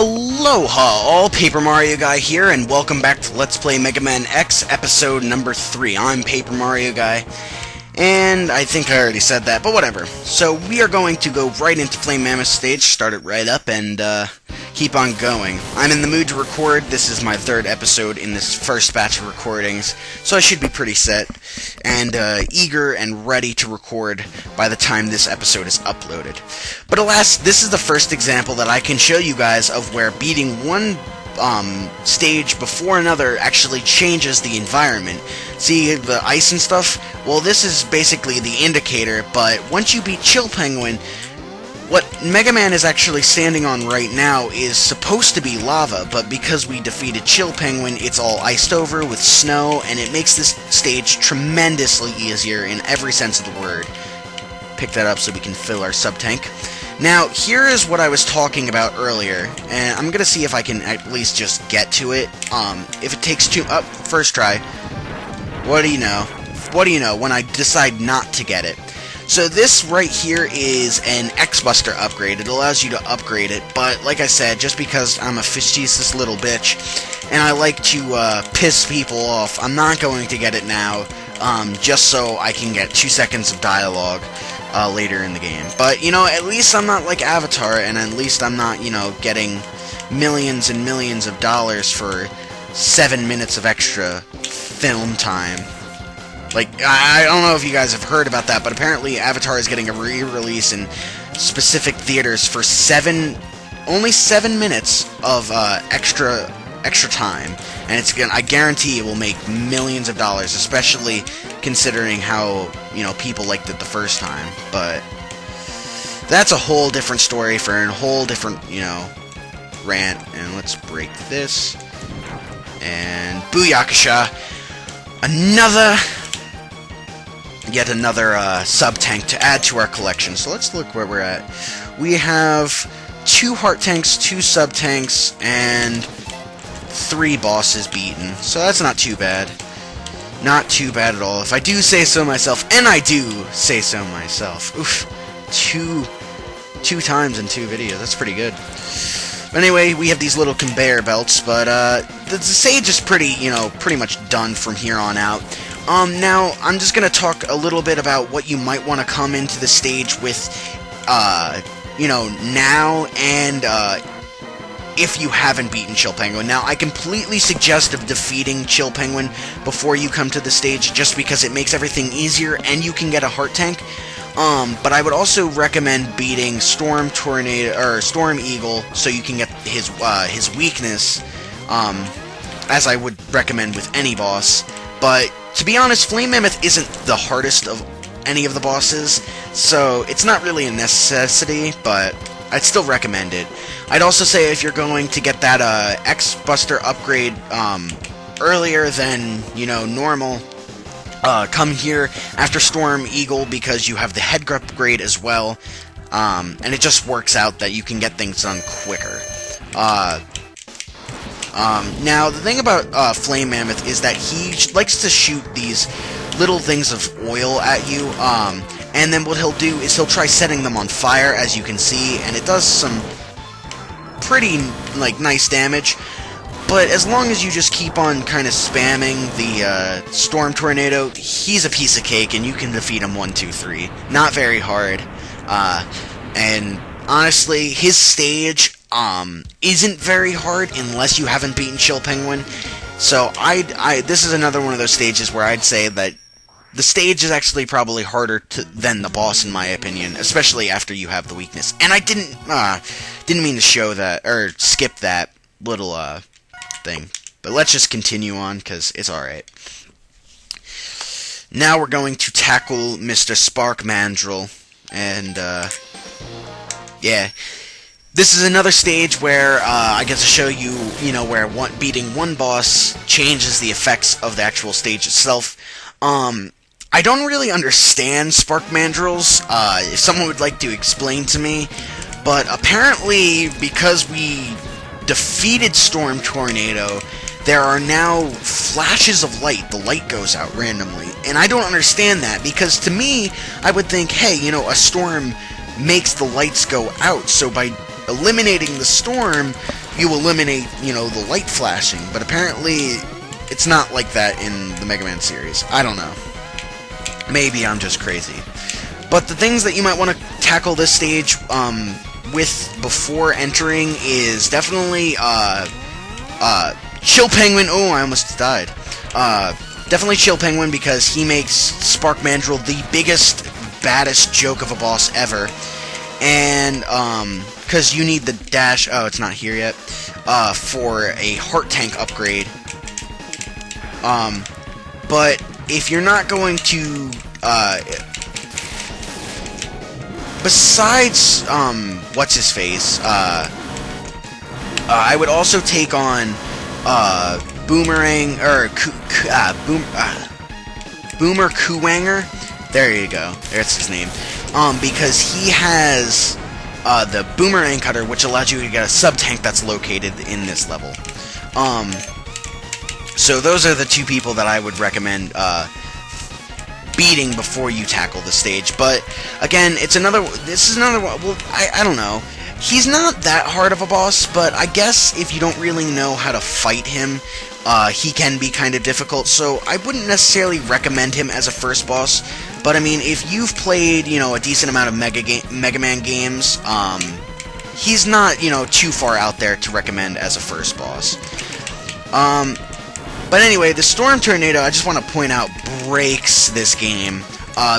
Aloha all, Paper Mario Guy here, and welcome back to Let's Play Mega Man X, episode number 3. I'm Paper Mario Guy, and I think I already said that, but whatever. So we are going to go right into Flame Mammoth Stage, start it right up, and keep on going. I'm in the mood to record. This is my third episode in this first batch of recordings, so I should be pretty set, and eager and ready to record by the time this episode is uploaded. But alas, this is the first example that I can show you guys of where beating one stage before another actually changes the environment. See the ice and stuff? Well, this is basically the indicator, but once you beat Chill Penguin, what Mega Man is actually standing on right now is supposed to be lava, but because we defeated Chill Penguin, it's all iced over with snow, and it makes this stage tremendously easier in every sense of the word. Pick that up so we can fill our sub-tank. Now, here is what I was talking about earlier, and I'm gonna see if I can at least just get to it. If it takes first try. What do you know? What do you know when I decide not to get it? So this right here is an X-Buster upgrade. It allows you to upgrade it, but like I said, just because I'm a fishy-sis little bitch, and I like to piss people off, I'm not going to get it now, just so I can get 2 seconds of dialogue later in the game. But, you know, at least I'm not like Avatar, and at least I'm not, you know, getting millions and millions of dollars for 7 minutes of extra film time. Like, I don't know if you guys have heard about that, but apparently Avatar is getting a re-release in specific theaters for only 7 minutes of extra time, and I guarantee it will make millions of dollars, especially considering how, you know, people liked it the first time. But that's a whole different story for a whole different, you know, rant. And let's break this, and Booyakasha, yet another sub-tank to add to our collection. So let's look where we're at. We have 2 heart tanks, 2 sub-tanks, and 3 bosses beaten. So that's not too bad. Not too bad at all, if I do say so myself, and I do say so myself. Oof. Two times in 2 videos, that's pretty good. But anyway, we have these little conveyor belts, but the stage is pretty much done from here on out. Now, I'm just gonna talk a little bit about what you might want to come into the stage with, you know, now, and, if you haven't beaten Chill Penguin. Now, I completely suggest of defeating Chill Penguin before you come to the stage, just because it makes everything easier, and you can get a heart tank. But I would also recommend beating Storm Eagle, so you can get his weakness, as I would recommend with any boss. But to be honest, Flame Mammoth isn't the hardest of any of the bosses, so it's not really a necessity, but I'd still recommend it. I'd also say if you're going to get that X-Buster upgrade earlier than, you know, normal, come here after Storm Eagle, because you have the head upgrade as well, and it just works out that you can get things done quicker. Now, the thing about Flame Mammoth is that he likes to shoot these little things of oil at you, and then what he'll do is he'll try setting them on fire, as you can see, and it does some pretty, like, nice damage. But as long as you just keep on kind of spamming the Storm Tornado, he's a piece of cake, and you can defeat him 1, 2, 3. Not very hard. And honestly, his stage isn't very hard unless you haven't beaten Chill Penguin. So this is another one of those stages where I'd say that the stage is actually probably harder than the boss, in my opinion, especially after you have the weakness. And I didn't mean to show that, or skip that little thing. But let's just continue on, because it's alright. Now we're going to tackle Mr. Spark Mandrill, and yeah. This is another stage where I get to show you, you know, where beating one boss changes the effects of the actual stage itself. I don't really understand Spark Mandrills, if someone would like to explain to me, but apparently, because we defeated Storm Tornado, there are now flashes of light. The light goes out randomly, and I don't understand that, because to me, I would think, hey, you know, a storm makes the lights go out, so by eliminating the storm, you eliminate, you know, the light flashing, but apparently it's not like that in the Mega Man series. I don't know. Maybe I'm just crazy. But the things that you might want to tackle this stage with before entering is definitely Chill Penguin. Oh, I almost died. Definitely Chill Penguin, because he makes Spark Mandrill the biggest, baddest joke of a boss ever. And because you need the dash. Oh, it's not here yet. For a heart tank upgrade. But if you're not going to besides what's his face, I would also take on Boomerang or Boomer Kuwanger. There you go. That's his name. Because he has the Boomerang Cutter, which allows you to get a sub-tank that's located in this level. So those are the two people that I would recommend beating before you tackle the stage. But again, this is another one. Well, I don't know. He's not that hard of a boss, but I guess if you don't really know how to fight him, he can be kind of difficult. So I wouldn't necessarily recommend him as a first boss. But I mean, if you've played, you know, a decent amount of Mega Man games, he's not, you know, too far out there to recommend as a first boss. But anyway, the Storm Tornado, I just want to point out, breaks this game,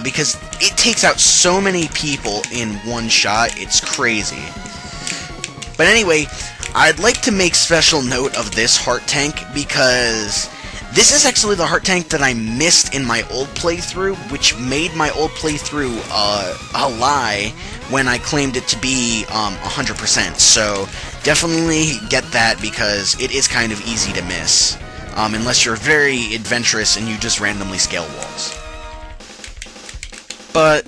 because it takes out so many people in one shot. It's crazy. But anyway, I'd like to make special note of this heart tank, because this is actually the heart tank that I missed in my old playthrough, which made my old playthrough a lie when I claimed it to be 100%. So definitely get that, because it is kind of easy to miss. Unless you're very adventurous and you just randomly scale walls. But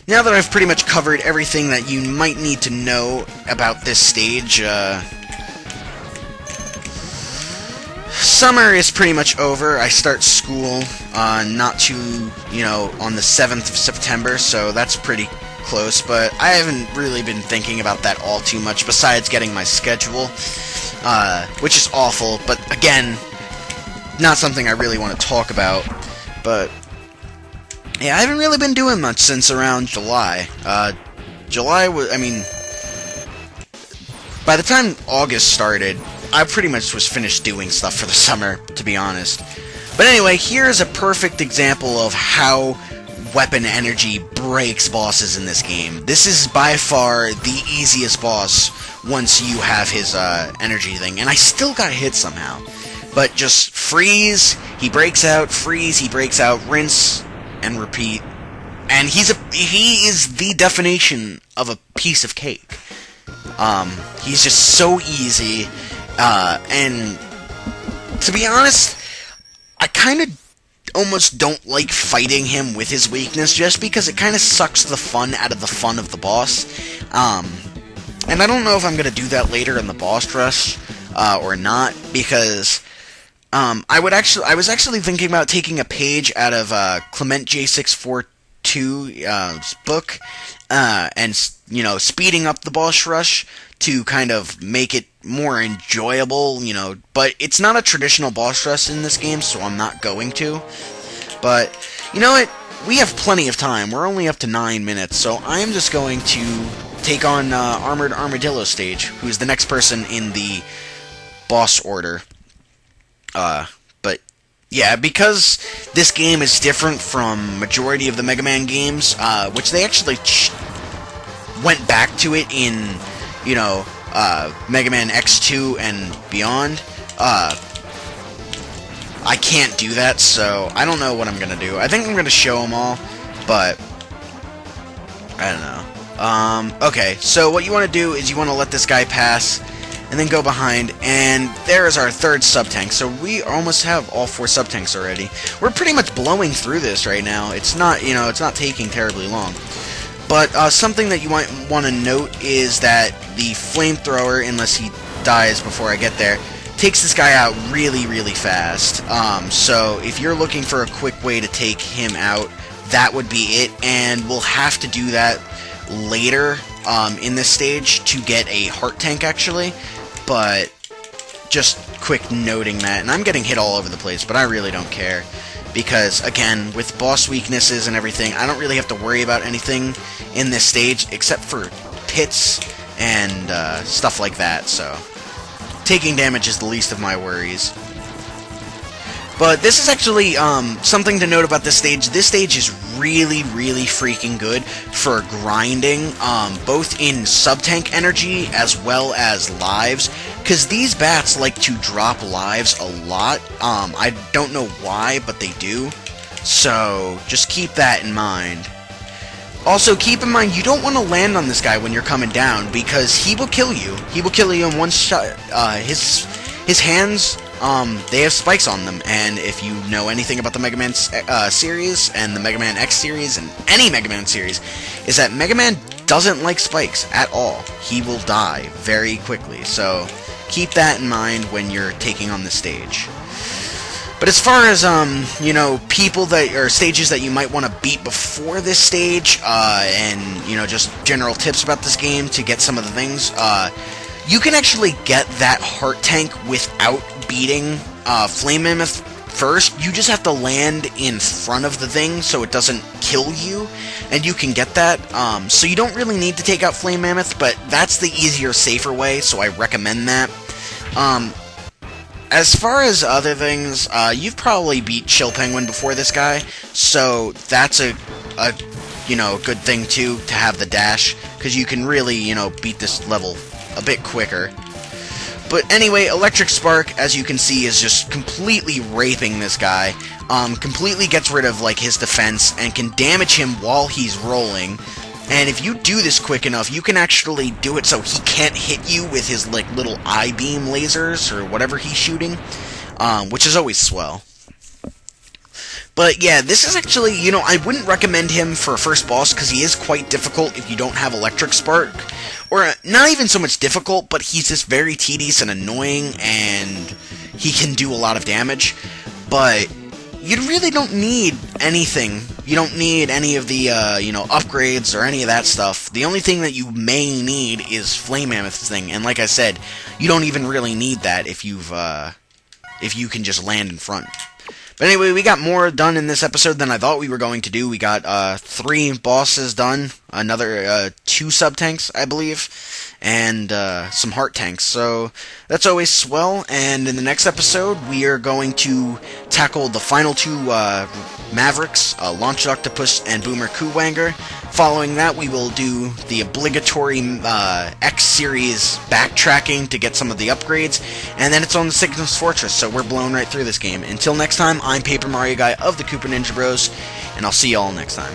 now that I've pretty much covered everything that you might need to know about this stage, summer is pretty much over. I start school not too, you know, on the 7th of September, so that's pretty close, but I haven't really been thinking about that all too much, besides getting my schedule, which is awful, but again, not something I really want to talk about. But yeah, I haven't really been doing much since around July. July was, I mean, by the time August started, I pretty much was finished doing stuff for the summer, to be honest. But anyway, here's a perfect example of how weapon energy breaks bosses in this game. This is by far the easiest boss once you have his energy thing, and I still got hit somehow. But just freeze, he breaks out, freeze, he breaks out, rinse, and repeat. And he is the definition of a piece of cake. He's just so easy, and to be honest, I kind of almost don't like fighting him with his weakness, just because it kind of sucks the fun out of the fun of the boss. And I don't know if I'm going to do that later in the boss rush, or not, because I was actually thinking about taking a page out of Clement J642's book, and, you know, speeding up the boss rush to kind of make it more enjoyable, you know, but it's not a traditional boss rush in this game, so I'm not going to. But, you know what, we have plenty of time. We're only up to 9 minutes, so I'm just going to take on Armored Armadillo stage, who's the next person in the boss order. But yeah, because this game is different from majority of the Mega Man games, which they actually went back to it in, you know, Mega Man X2 and beyond. I can't do that, so I don't know what I'm gonna do. I think I'm gonna show them all, but I don't know. Okay, so what you want to do is you want to let this guy pass, and then go behind, and there is our third sub-tank. So we almost have all 4 sub-tanks already. We're pretty much blowing through this right now. It's not, you know, it's not taking terribly long. But something that you might want to note is that the flamethrower, unless he dies before I get there, takes this guy out really, really fast. So if you're looking for a quick way to take him out, that would be it, and we'll have to do that later in this stage to get a heart tank, actually. but just quick noting that, and I'm getting hit all over the place, but I really don't care, because, again, with boss weaknesses and everything, I don't really have to worry about anything in this stage, except for pits and stuff like that, so taking damage is the least of my worries. But this is actually something to note about this stage. This stage is really, really freaking good for grinding, both in sub-tank energy as well as lives, because these bats like to drop lives a lot. I don't know why, but they do. So just keep that in mind. Also, keep in mind, you don't want to land on this guy when you're coming down, because he will kill you. He will kill you in one shot. His hands, they have spikes on them, and if you know anything about the Mega Man series, and the Mega Man X series, and any Mega Man series, is that Mega Man doesn't like spikes at all. He will die very quickly, so keep that in mind when you're taking on the stage. But as far as, you know, people that, or stages that you might want to beat before this stage, and, you know, just general tips about this game to get some of the things, you can actually get that heart tank without beating Flame Mammoth first. You just have to land in front of the thing so it doesn't kill you, and you can get that. So you don't really need to take out Flame Mammoth, but that's the easier, safer way, so I recommend that. As far as other things, you've probably beat Chill Penguin before this guy, so that's a you know, good thing too, to have the dash, because you can really, you know, beat this level a bit quicker. But anyway, Electric Spark, as you can see, is just completely raping this guy. Completely gets rid of, like, his defense, and can damage him while he's rolling. And if you do this quick enough, you can actually do it so he can't hit you with his, like, little I-beam lasers, or whatever he's shooting, which is always swell. But yeah, this is actually, you know, I wouldn't recommend him for a first boss, because he is quite difficult if you don't have Electric Spark. Or, not even so much difficult, but he's just very tedious and annoying, and he can do a lot of damage. But you really don't need anything. You don't need any of the, you know, upgrades or any of that stuff. The only thing that you may need is Flame Mammoth's thing, and like I said, you don't even really need that if you've, if you can just land in front. But anyway, we got more done in this episode than I thought we were going to do. We got 3 bosses done, another 2 sub-tanks, I believe, and some heart tanks. So that's always swell, and in the next episode, we are going to tackle the final 2 Mavericks, Launch Octopus and Boomer Kuwanger. Following that, we will do the obligatory X-Series backtracking to get some of the upgrades, and then it's on the Cygnus Fortress, so we're blowing right through this game. Until next time, I'm Paper Mario Guy of the Koopa Ninja Bros, and I'll see y'all next time.